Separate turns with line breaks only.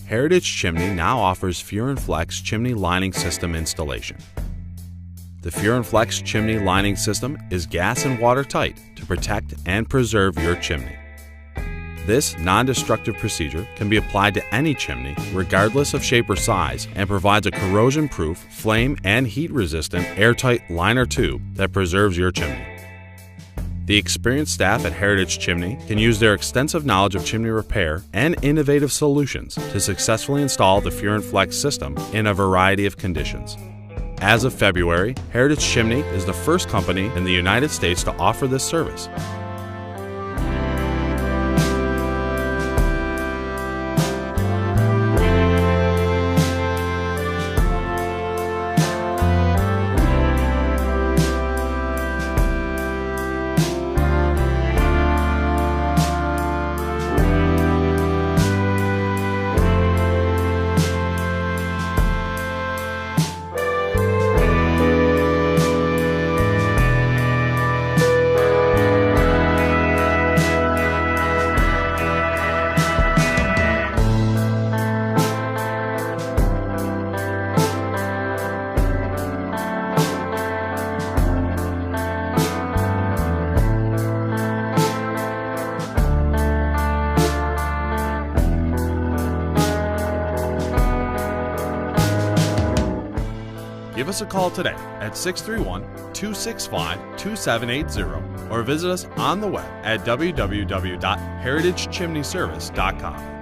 Heritage Chimney now offers Furanflex chimney lining system installation. The Furanflex chimney lining system is gas and watertight to protect and preserve your chimney. This non-destructive procedure can be applied to any chimney, regardless of shape or size, and provides a corrosion-proof, flame and heat-resistant, airtight liner tube that preserves your chimney. The experienced staff at Heritage Chimney can use their extensive knowledge of chimney repair and innovative solutions to successfully install the Furanflex system in a variety of conditions. As of February, Heritage Chimney is the first company in the United States to offer this service.
Give us a call today at 631-265-2780 or visit us on the web at www.heritagechimneyservice.com.